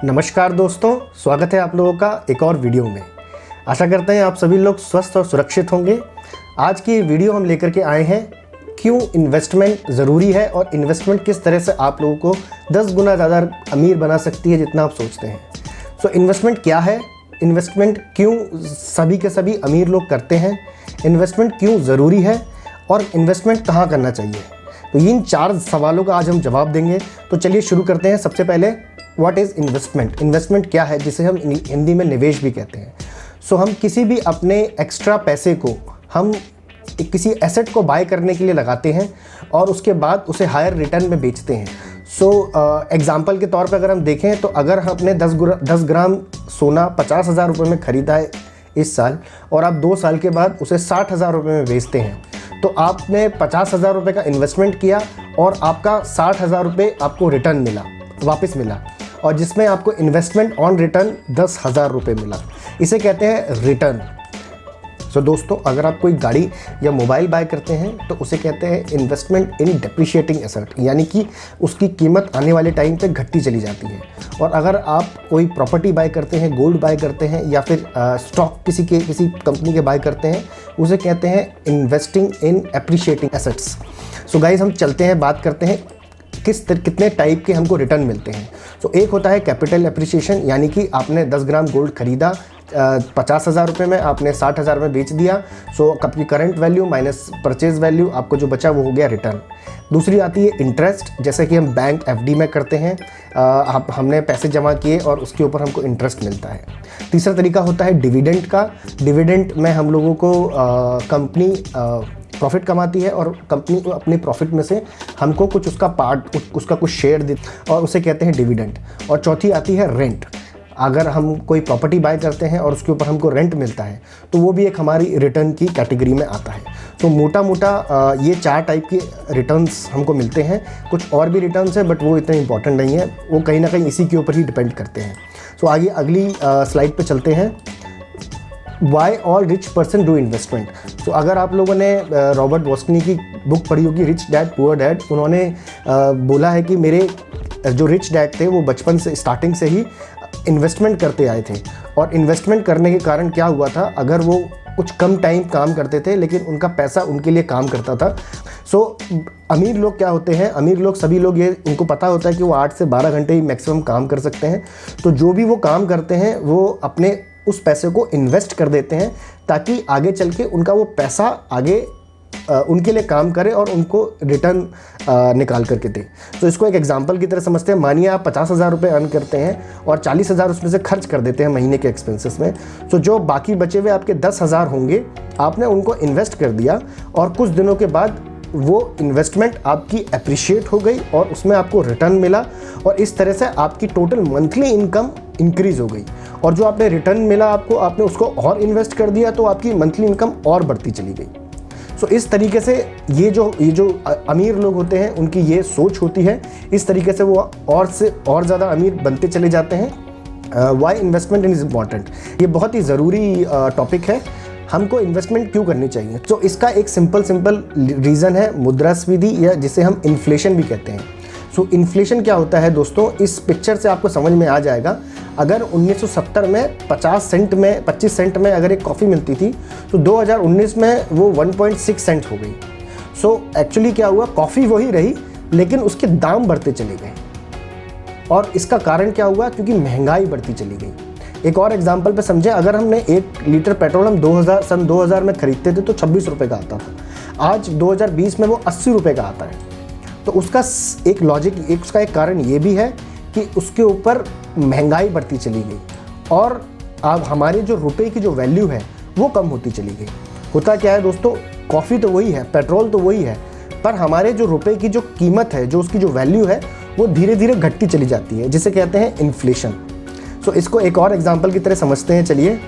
नमस्कार दोस्तों, स्वागत है आप लोगों का एक और वीडियो में। आशा करते हैं आप सभी लोग स्वस्थ और सुरक्षित होंगे। आज की वीडियो हम लेकर के आए हैं क्यों इन्वेस्टमेंट ज़रूरी है और इन्वेस्टमेंट किस तरह से आप लोगों को 10 गुना ज़्यादा अमीर बना सकती है जितना आप सोचते हैं। सो इन्वेस्टमेंट क्या है, इन्वेस्टमेंट क्यों सभी के सभी अमीर लोग करते हैं, इन्वेस्टमेंट क्यों ज़रूरी है और इन्वेस्टमेंट कहाँ करना चाहिए, तो इन 4 सवालों का आज हम जवाब देंगे। तो चलिए शुरू करते हैं। सबसे पहले व्हाट इज़ इन्वेस्टमेंट। इन्वेस्टमेंट क्या है, जिसे हम हिंदी में निवेश भी कहते हैं। सो हम किसी भी अपने एक्स्ट्रा पैसे को हम किसी एसेट को बाय करने के लिए लगाते हैं और उसके बाद उसे हायर रिटर्न में बेचते हैं। सो एग्जांपल के तौर पर अगर हम देखें तो अगर हम अपने 10 ग्राम सोना 50,000 रुपये में ख़रीदा है इस साल और आप 2 साल के बाद उसे 60,000 रुपये में बेचते हैं, तो आपने 50,000 रुपये का इन्वेस्टमेंट किया और आपका 60,000 रुपये आपको रिटर्न मिला, वापस मिला, और जिसमें आपको इन्वेस्टमेंट ऑन रिटर्न 10,000 रुपये मिला। इसे कहते हैं रिटर्न। सो दोस्तों, अगर आप कोई गाड़ी या मोबाइल बाय करते हैं तो उसे कहते हैं इन्वेस्टमेंट इन डेप्रिशिएटिंग एसेट, यानी कि उसकी कीमत आने वाले टाइम पे घटती चली जाती है। और अगर आप कोई प्रॉपर्टी बाय करते हैं, गोल्ड बाय करते हैं या फिर स्टॉक किसी कंपनी के बाय करते हैं, उसे कहते हैं investing in appreciating assets. So guys, हम चलते हैं, बात करते हैं कितने टाइप के हमको रिटर्न मिलते हैं। सो एक होता है कैपिटल एप्रिसिएशन, यानी कि आपने 10 ग्राम गोल्ड खरीदा 50,000 रुपये में, आपने 60,000 में बेच दिया। सो आपकी current value minus purchase value, आपको जो बचा वो हो गया रिटर्न। दूसरी आती है इंटरेस्ट, जैसे कि हम बैंक एफडी में करते हैं, हमने पैसे जमा किए और उसके ऊपर हमको इंटरेस्ट मिलता है। तीसरा तरीका होता है डिविडेंड का। डिविडेंड में हम लोगों को कंपनी प्रॉफिट कमाती है और कंपनी को अपने प्रॉफिट में से हमको कुछ उसका पार्ट, उसका कुछ शेयर देती और उसे कहते हैं डिविडेंड। और चौथी आती है रेंट। अगर हम कोई प्रॉपर्टी बाय करते हैं और उसके ऊपर हमको रेंट मिलता है तो वो भी एक हमारी रिटर्न की कैटेगरी में आता है। तो मोटा मोटा ये 4 टाइप के रिटर्न्स हमको मिलते हैं। कुछ और भी रिटर्न्स हैं बट वो इतने इंपॉर्टेंट नहीं है, वो कहीं ना कहीं इसी के ऊपर ही डिपेंड करते हैं। सो आगे अगली स्लाइड पे चलते हैं। Why all rich person do investment. तो अगर आप लोगों ने रॉबर्ट बॉस्कनी की बुक पढ़ी होगी रिच डैड पुअर डैड, उन्होंने बोला है कि मेरे जो रिच डैड थे वो बचपन से स्टार्टिंग से ही इन्वेस्टमेंट करते आए थे। और इन्वेस्टमेंट करने के कारण क्या हुआ था, अगर वो कुछ कम टाइम काम करते थे लेकिन उनका पैसा उनके लिए काम करता था। सो अमीर लोग क्या होते हैं, अमीर लोग सभी लोग ये उनको पता होता है कि वो 8 से 12 घंटे ही मैक्सिमम काम कर सकते हैं। तो जो भी वो काम करते हैं वो अपने उस पैसे को इन्वेस्ट कर देते हैं ताकि आगे चल के उनका वो पैसा आगे उनके लिए काम करे और उनको रिटर्न निकाल करके दे। तो इसको एक एग्जांपल की तरह समझते हैं। मानिए आप 50,000 रुपये अर्न करते हैं और 40,000 उसमें से खर्च कर देते हैं महीने के एक्सपेंसेस में। तो जो बाकी बचे हुए आपके 10,000 होंगे, आपने उनको इन्वेस्ट कर दिया और कुछ दिनों के बाद वो इन्वेस्टमेंट आपकी एप्रिशिएट हो गई और उसमें आपको रिटर्न मिला और इस तरह से आपकी टोटल मंथली इनकम इंक्रीज़ हो गई। और जो आपने रिटर्न मिला आपको, आपने उसको और इन्वेस्ट कर दिया तो आपकी मंथली इनकम और बढ़ती चली गई। सो इस तरीके से ये जो अमीर लोग होते हैं उनकी ये सोच होती है। इस तरीके से वो और से और ज़्यादा अमीर बनते चले जाते हैं। वाई इन्वेस्टमेंट इज़ इम्पॉर्टेंट, ये बहुत ही ज़रूरी टॉपिक है। हमको इन्वेस्टमेंट क्यों करनी चाहिए? तो इसका एक सिंपल रीज़न है मुद्रास्फीति, या जिसे हम इन्फ्लेशन भी कहते हैं। सो इन्फ्लेशन क्या होता है दोस्तों, इस पिक्चर से आपको समझ में आ जाएगा। अगर 1970 में 25 सेंट में अगर एक कॉफ़ी मिलती थी तो 2019 में वो 1.6 सेंट हो गई। सो एक्चुअली क्या हुआ, कॉफ़ी वही रही लेकिन उसके दाम बढ़ते चले गए। और इसका कारण क्या हुआ, क्योंकि महंगाई बढ़ती चली गई। एक और एग्जांपल पे समझे, अगर हमने 1 लीटर पेट्रोल हम सन 2000 में खरीदते थे तो 26 रुपये का आता था। आज 2020 में वो 80 रुपये का आता है। तो उसका एक लॉजिक, उसका एक कारण ये भी है कि उसके ऊपर महंगाई बढ़ती चली गई और अब हमारे जो रुपए की जो वैल्यू है वो कम होती चली गई। होता क्या है दोस्तों, कॉफ़ी तो वही है, पेट्रोल तो वही है, पर हमारे जो रुपए की जो कीमत है, जो उसकी जो वैल्यू है, वो धीरे धीरे घटती चली जाती है, जिसे कहते हैं इन्फ्लेशन। सो इसको एक और एग्जांपल की तरह समझते हैं। चलिए,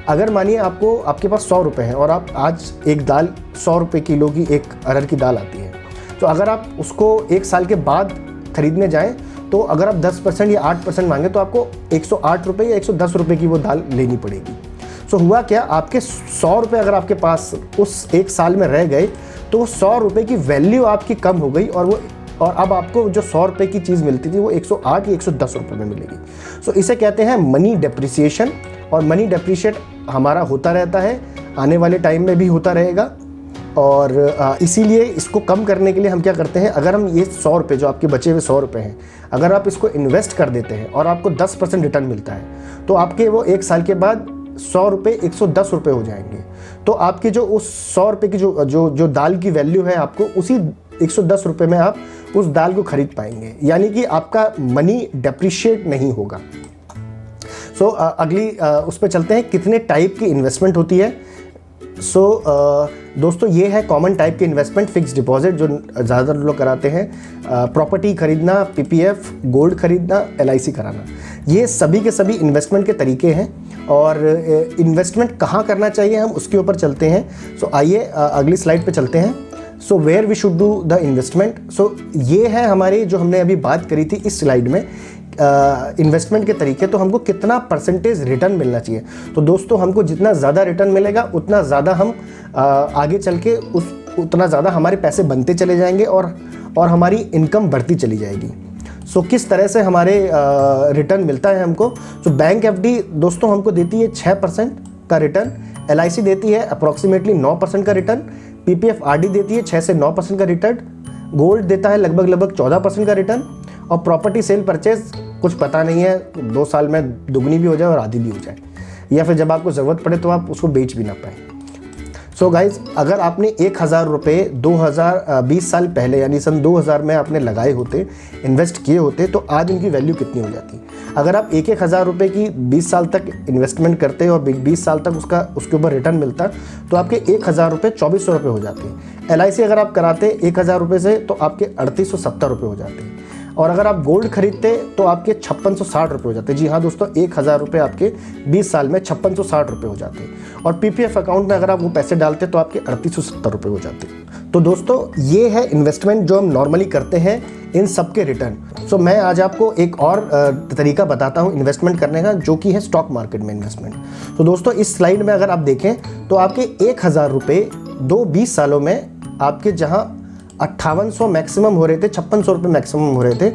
अगर मानिए आपके पास 100 रुपये हैं और आप आज एक दाल 100 रुपये किलो की एक अरहर की दाल आती है, तो अगर आप उसको 1 साल के बाद खरीदने जाएं तो अगर आप 10% या 8% मांगे तो आपको 108 रुपये या 110 रुपये की वो दाल लेनी पड़ेगी। सो हुआ क्या, आपके 100 रुपये अगर आपके पास उस 1 साल में रह गए तो 100 रुपये की वैल्यू आपकी कम हो गई और वो और अब आपको जो 100 रुपये की चीज़ मिलती थी वो 108 या 110 रुपये में मिलेगी। सो इसे कहते हैं मनी डेप्रिसिएशन, और मनी डेप्रिशिएट हमारा होता रहता है, आने वाले टाइम में भी होता रहेगा। और इसीलिए इसको कम करने के लिए हम क्या करते हैं, अगर हम ये 100 रुपये जो आपके बचे हुए 100 रुपये हैं, अगर आप इसको इन्वेस्ट कर देते हैं और आपको 10% रिटर्न मिलता है, तो आपके वो 1 साल के बाद 100 रुपये 110 रुपये हो जाएंगे। तो आपके जो उस 100 रुपये की जो दाल की वैल्यू है, आपको उसी 110 रुपये में आप उस दाल को खरीद पाएंगे, यानी कि आपका मनी डेप्रिशिएट नहीं होगा। सो अगली उस पर चलते हैं, कितने टाइप की इन्वेस्टमेंट होती है। दोस्तों ये है कॉमन टाइप के इन्वेस्टमेंट, फिक्स डिपॉजिट जो ज़्यादातर लोग कराते हैं, प्रॉपर्टी खरीदना, पीपीएफ, गोल्ड खरीदना, एलआईसी कराना, ये सभी के सभी इन्वेस्टमेंट के तरीके हैं। और इन्वेस्टमेंट कहाँ करना चाहिए हम उसके ऊपर चलते हैं। सो आइए अगली स्लाइड पे चलते हैं। So where we should do the investment. So ये है हमारी जो हमने अभी बात करी थी इस स्लाइड में, इन्वेस्टमेंट के तरीके। तो हमको कितना परसेंटेज रिटर्न मिलना चाहिए। तो दोस्तों हमको जितना ज़्यादा रिटर्न मिलेगा उतना ज़्यादा हम आगे चल के उतना ज़्यादा हमारे पैसे बनते चले जाएंगे और हमारी इनकम बढ़ती चली जाएगी। सो किस तरह से हमारे रिटर्न मिलता है हमको। सो बैंक एफडी दोस्तों हमको देती है 6% का रिटर्न, एलआईसी देती है अप्रॉक्सीमेटली 9% का रिटर्न, पीपीएफ आरडी देती है 6 से 9% का रिटर्न, गोल्ड देता है लगभग 14% का रिटर्न, और प्रॉपर्टी सेल परचेज कुछ पता नहीं है, 2 साल में दुगनी भी हो जाए और आधी भी हो जाए, या फिर जब आपको ज़रूरत पड़े तो आप उसको बेच भी ना पाए। सो गाइज, अगर आपने 1000 रुपये 2020 साल पहले यानी सन 2000 में आपने लगाए होते, इन्वेस्ट किए होते, तो आज इनकी वैल्यू कितनी हो जाती। अगर आप 1000 रुपये की 20 साल तक इन्वेस्टमेंट करते और 20 साल तक उसके ऊपर रिटर्न मिलता, तो आपके 1000 रुपये 2400 रुपये हो जाते। एलआईसी अगर आप कराते 1000 रुपये से तो आपके 3870 रुपये हो जाते। और अगर आप गोल्ड खरीदते तो आपके 5660 रुपये हो जाते। जी हाँ दोस्तों, 1000 रुपये आपके 20 साल में 5660 रुपये हो जाते। और पीपीएफ अकाउंट में अगर आप वो पैसे डालते तो आपके 3870 रुपये हो जाते। तो दोस्तों ये है इन्वेस्टमेंट जो हम नॉर्मली करते हैं, इन सब के रिटर्न। सो मैं आज आपको एक और तरीका बताता हूँ इन्वेस्टमेंट करने का, जो कि है स्टॉक मार्केट में इन्वेस्टमेंट। तो दोस्तों इस स्लाइड में अगर आप देखें तो आपके 1000 रुपये 20 सालों में आपके जहाँ 5800 मैक्सिमम हो रहे थे, 5600 रुपये मैक्सिमम हो रहे थे,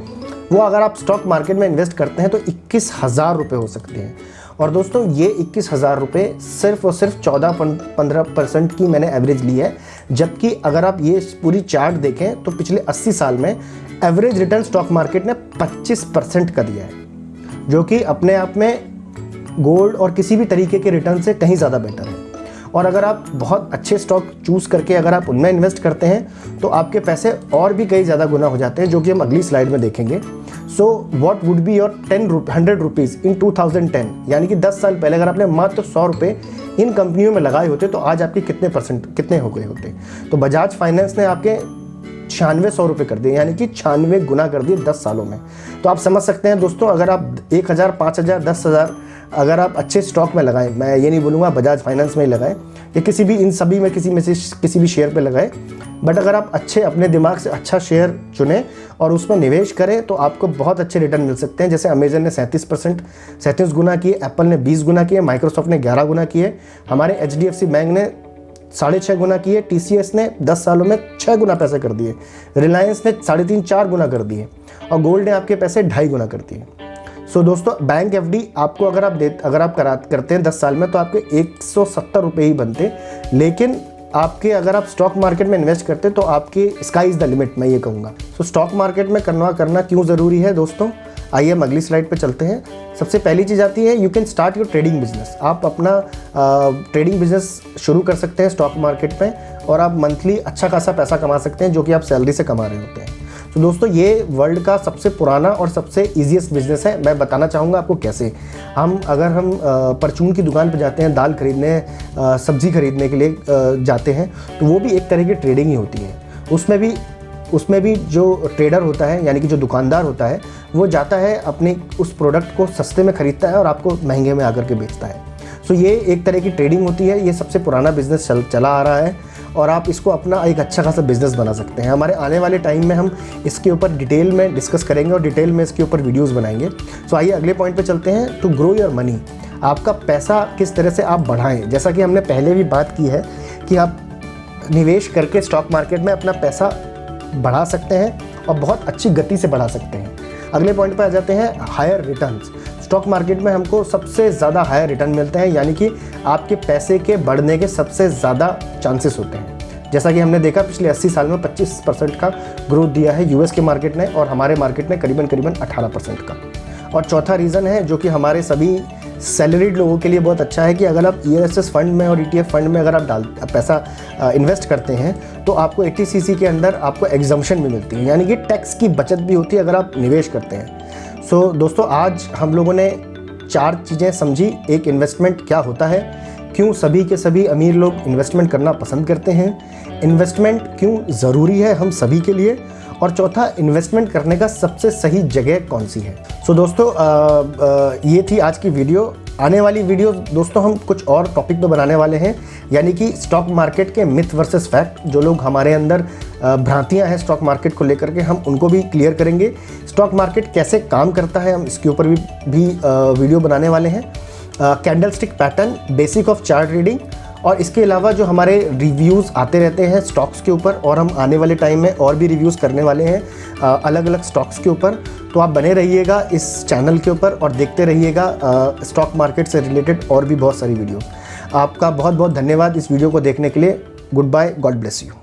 वो अगर आप स्टॉक मार्केट में इन्वेस्ट करते हैं तो 21,000 रुपये हो सकते हैं। और दोस्तों ये 21,000 रुपये सिर्फ और सिर्फ 14-15% की मैंने एवरेज ली है। जबकि अगर आप ये पूरी चार्ट देखें तो पिछले 80 साल में एवरेज रिटर्न स्टॉक मार्केट ने 25% का दिया है, जो कि अपने आप में गोल्ड और किसी भी तरीके के रिटर्न से कहीं ज़्यादा बेटर है। और अगर आप बहुत अच्छे स्टॉक चूज़ करके अगर आप उनमें इन्वेस्ट करते हैं तो आपके पैसे और भी कई ज़्यादा गुना हो जाते हैं, जो कि हम अगली स्लाइड में देखेंगे। So what would be your 100 rupees in 2010, यानी कि 10 साल पहले अगर आपने मात्र 100 रुपये इन कंपनियों में लगाए होते तो आज आपके कितने हो गए होते। तो बजाज फाइनेंस ने आपके 9600 रुपये कर दिए, यानी कि 96 गुना कर दिए 10 सालों में। तो आप समझ सकते हैं दोस्तों, अगर आप 1000, 5000, 10,000 अगर आप अच्छे स्टॉक में लगाएं, मैं ये नहीं बोलूँगा बजाज फाइनेंस में ही लगाएं या किसी भी इन सभी में किसी भी शेयर पे लगाएं, बट अगर आप अच्छे अपने दिमाग से अच्छा शेयर चुनें और उसमें निवेश करें तो आपको बहुत अच्छे रिटर्न मिल सकते हैं। जैसे अमेजन ने 37 गुना किए, एप्पल ने 20 गुना किए, माइक्रोसॉफ्ट ने 11 गुना किए, हमारे HDFC बैंक ने 6.5 गुना किए, TCS ने 10 सालों में 6 गुना पैसे कर दिए, रिलायंस ने 3.5-4 गुना कर दिए, और गोल्ड ने आपके पैसे 2.5 गुना कर दिए। सो दोस्तों बैंक एफडी आपको अगर आप करते हैं 10 साल में तो आपके 170 रुपये ही बनते, लेकिन आपके अगर आप स्टॉक मार्केट में इन्वेस्ट करते तो आपके स्काई इज़ द लिमिट, मैं ये कहूँगा। सो स्टॉक मार्केट में करना क्यों ज़रूरी है दोस्तों, आइए हम अगली स्लाइड पे चलते हैं। सबसे पहली चीज़ आती है, you can start your trading business. आप अपना ट्रेडिंग बिजनेस शुरू कर सकते हैं स्टॉक मार्केट में, और आप मंथली अच्छा खासा पैसा कमा सकते हैं, जो कि आप सैलरी से कमा रहे होते हैं। तो दोस्तों ये वर्ल्ड का सबसे पुराना और सबसे ईजीएस्ट बिजनेस है। मैं बताना चाहूँगा आपको कैसे। अगर हम परचून की दुकान पर जाते हैं दाल खरीदने, सब्ज़ी खरीदने के लिए जाते हैं, तो वो भी एक तरह की ट्रेडिंग ही होती है। उसमें भी जो ट्रेडर होता है, यानी कि जो दुकानदार होता है, वो जाता है अपने उस प्रोडक्ट को सस्ते में ख़रीदता है और आपको महंगे में आकर के बेचता है। सो ये एक तरह की ट्रेडिंग होती है। ये सबसे पुराना बिजनेस चला आ रहा है और आप इसको अपना एक अच्छा खासा बिजनेस बना सकते हैं। हमारे आने वाले टाइम में हम इसके ऊपर डिटेल में डिस्कस करेंगे और डिटेल में इसके ऊपर वीडियोस बनाएंगे। सो आइए अगले पॉइंट पे चलते हैं, टू ग्रो योर मनी। आपका पैसा किस तरह से आप बढ़ाएं। जैसा कि हमने पहले भी बात की है कि आप निवेश करके स्टॉक मार्केट में अपना पैसा बढ़ा सकते हैं और बहुत अच्छी गति से बढ़ा सकते हैं। अगले पॉइंट पर आ जाते हैं हायर रिटर्न्स। स्टॉक मार्केट में हमको सबसे ज़्यादा हायर रिटर्न मिलते हैं, यानी कि आपके पैसे के बढ़ने के सबसे ज़्यादा चांसेस होते हैं। जैसा कि हमने देखा पिछले 80 साल में 25% का ग्रोथ दिया है यूएस के मार्केट ने, और हमारे मार्केट ने करीबन 18% का। और चौथा रीज़न है जो कि हमारे सभी सैलरीड लोगों के लिए बहुत अच्छा है कि अगर आप ईएसएस फंड में और ईटीएफ फंड में अगर आप पैसा इन्वेस्ट करते हैं तो आपको 80cc के अंदर आपको एग्जम्पशन भी मिलती है, यानी कि टैक्स की बचत भी होती है अगर आप निवेश करते हैं। सो दोस्तों, आज हम लोगों ने 4 चीज़ें समझी। एक, इन्वेस्टमेंट क्या होता है, क्यों सभी के सभी अमीर लोग इन्वेस्टमेंट करना पसंद करते हैं, इन्वेस्टमेंट क्यों ज़रूरी है हम सभी के लिए, और चौथा, इन्वेस्टमेंट करने का सबसे सही जगह कौन सी है। सो दोस्तों, ये थी आज की वीडियो। आने वाली वीडियो दोस्तों हम कुछ और टॉपिक पे बनाने वाले हैं, यानी कि स्टॉक मार्केट के मिथ वर्सेस फैक्ट। जो लोग हमारे अंदर भ्रांतियां हैं स्टॉक मार्केट को लेकर के, हम उनको भी क्लियर करेंगे। स्टॉक मार्केट कैसे काम करता है, हम इसके ऊपर भी वीडियो बनाने वाले हैं। Candlestick pattern, basic of chart reading, और इसके अलावा जो हमारे रिव्यूज़ आते रहते हैं स्टॉक्स के ऊपर, और हम आने वाले टाइम में और भी रिव्यूज़ करने वाले हैं अलग अलग स्टॉक्स के ऊपर। तो आप बने रहिएगा इस चैनल के ऊपर और देखते रहिएगा स्टॉक मार्केट से रिलेटेड और भी बहुत सारी वीडियो। आपका बहुत बहुत धन्यवाद इस वीडियो को देखने के लिए। Good bye, God bless you.